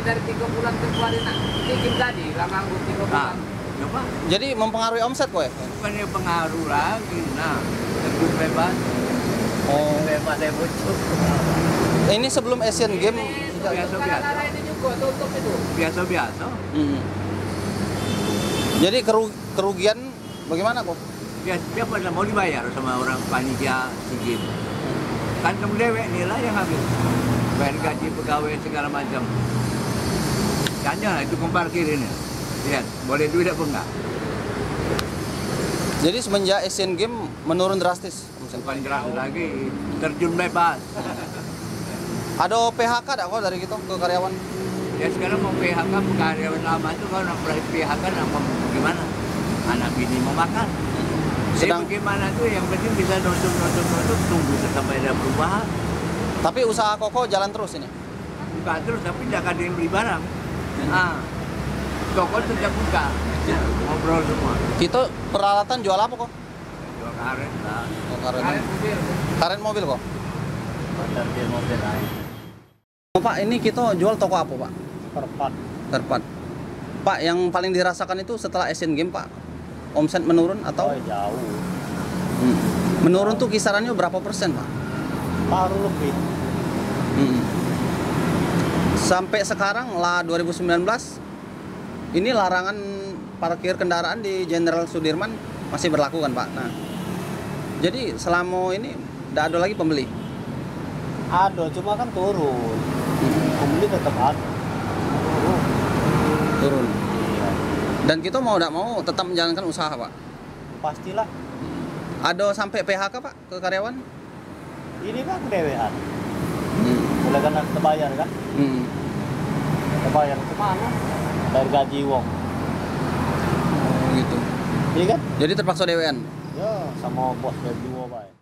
Dari 3 bulan kemarin bikin tadi lah nganggur 3 bulan. Coba. Jadi mempengaruhi omset kok ya? Bukannya pengaruh lagi, nah terjun bebas. Oh. Bebas saya bocor. Ini sebelum Asian Games Biasa-biasa. Ini juga tutup itu. Biasa-biasa. Jadi kerugian bagaimana kok? Ya, siapa yang mau dibayar sama orang panitia SEA Games? Kantong dewek nilai yang habis. Bayar gaji pegawai segala macam. Jangan itu parkir ini. Lihat, boleh duit apa enggak? Jadi semenjak Asian Games menurun drastis omset. Bukan gerak lagi, terjun bebas. Ada PHK tak kok dari gitu ke karyawan? Ya sekarang mau PHK karyawan lama itu kalau nak PHK apa gimana? Anak bini mau makan. Jadi bagaimana tuh yang penting bisa nutup tunggu sampai ada perubahan. Tapi usaha Koko jalan terus ini? Buka terus tapi jangan ada yang beli barang. Toko tetap buka. Ngobrol semua. Kita peralatan jual apa kok? Jual karet lah. Oh, karen mobil kok? Bandar dia mobil lain. Oh, Pak, ini kita jual toko apa Pak? Terpat. Pak, yang paling dirasakan itu setelah Asian Games Pak? Omset menurun atau? Oh, jauh. Menurun tuh kisarannya berapa persen Pak? Baru lebih. Sampai sekarang lah 2019 ini larangan parkir kendaraan di Jenderal Sudirman masih berlaku kan Pak. Nah, jadi selama ini tidak ada lagi pembeli. Ada, cuma kan turun. Pembeli tetap ada. Turun. Iya. Dan kita mau tidak mau tetap menjalankan usaha Pak. Pastilah. Ada sampai PHK Pak ke karyawan? Ini kan dewean. Mulai kan terbayar kan? Terbayar kemana? Dari gaji wong. Oh gitu. Iya kan? Jadi terpaksa dewean? Ya, sama bos dari dua baik.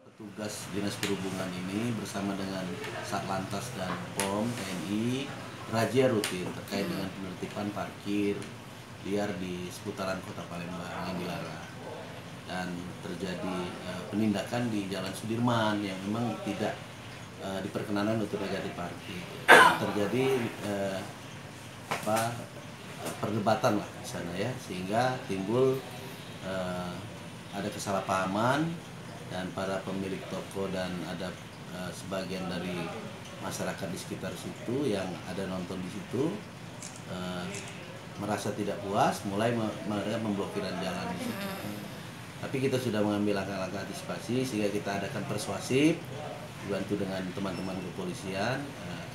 Petugas Dinas Perhubungan ini bersama dengan Satlantas dan POM TNI razia rutin terkait dengan penertiban parkir liar di seputaran Kota Palembang yang dilarang, dan terjadi penindakan di Jalan Sudirman yang memang tidak diperkenankan untuk negatif parkir. Terjadi perdebatan lah di sana ya, sehingga timbul ada kesalahpahaman dan para pemilik toko dan ada sebagian dari masyarakat di sekitar situ yang ada nonton di situ merasa tidak puas, mulai mereka memblokiran jalan di situ. Tapi kita sudah mengambil langkah-langkah antisipasi sehingga kita adakan persuasif, dibantu dengan teman-teman kepolisian.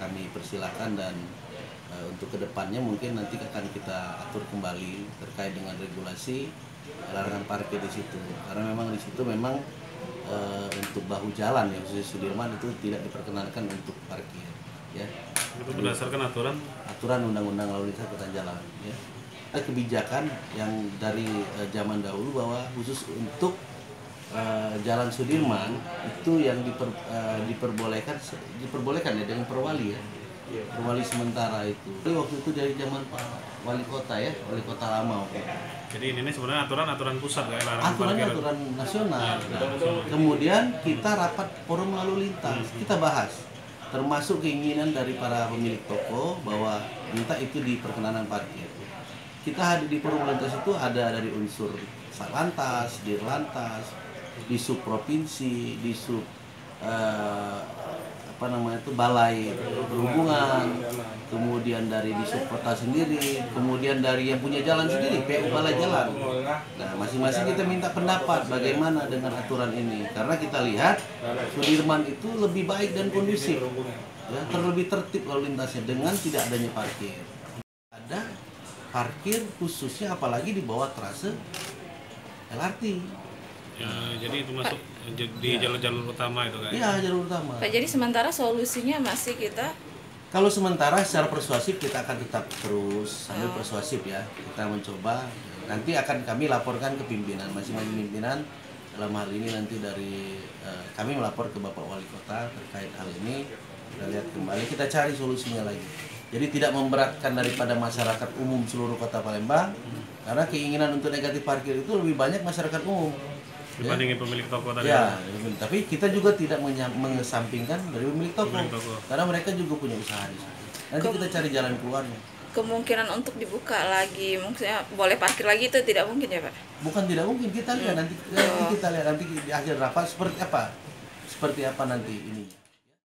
Kami persilahkan dan untuk kedepannya mungkin nanti akan kita atur kembali terkait dengan regulasi larangan parkir di situ. Karena memang di situ memang untuk bahu jalan yang khusus Sudirman itu tidak diperkenankan untuk parkir. Ya. Itu berdasarkan aturan undang-undang lalu lintas angkutan jalan. Ya. Ada kebijakan yang dari zaman dahulu bahwa khusus untuk Jalan Sudirman itu yang diperbolehkan ya dengan perwali ya, perwali sementara itu. Jadi waktu itu dari zaman Pak Wali Kota ya, Wali Kota lama. Jadi ini sebenarnya aturan pusat kayak larangan parkir. Aturan nasional. Kemudian kita rapat forum lalu lintas, kita bahas, termasuk keinginan dari para pemilik toko bahwa minta itu diperkenanan parkir. Kita hadir di forum lalu lintas itu ada dari unsur Satlantas, Dirlantas, di sub provinsi, di sub balai perhubungan, kemudian dari di kota sendiri, kemudian dari yang punya jalan sendiri, PU balai jalan. Nah, masing-masing kita minta pendapat bagaimana dengan aturan ini, karena kita lihat Sudirman itu lebih baik dan kondusif, ya, terlebih tertib lalu lintasnya dengan tidak adanya parkir. Ada parkir khususnya apalagi di bawah trase LRT. Ya, jadi itu masuk di jalur-jalur utama itu kan? Iya, jalur utama. Pak, jadi sementara solusinya masih kita Kalau sementara secara persuasif kita akan tetap terus sambil persuasif ya. Kita mencoba, nanti akan kami laporkan ke pimpinan, masing-masing pimpinan. Dalam hal ini nanti dari kami melapor ke Bapak Wali Kota terkait hal ini. Kita lihat kembali, kita cari solusinya lagi. Jadi tidak memberatkan daripada masyarakat umum seluruh Kota Palembang, karena keinginan untuk negatif parkir itu lebih banyak masyarakat umum Dibandingin pemilik toko tadi. ya, tapi kita juga tidak mengesampingkan dari pemilik toko, karena mereka juga punya usaha di situ. Nanti kita cari jalan keluarnya. kemungkinan untuk dibuka lagi, maksudnya boleh parkir lagi itu tidak mungkin ya Pak? Bukan tidak mungkin, kita lihat nanti kita lihat nanti di akhir rapat seperti apa nanti ininya.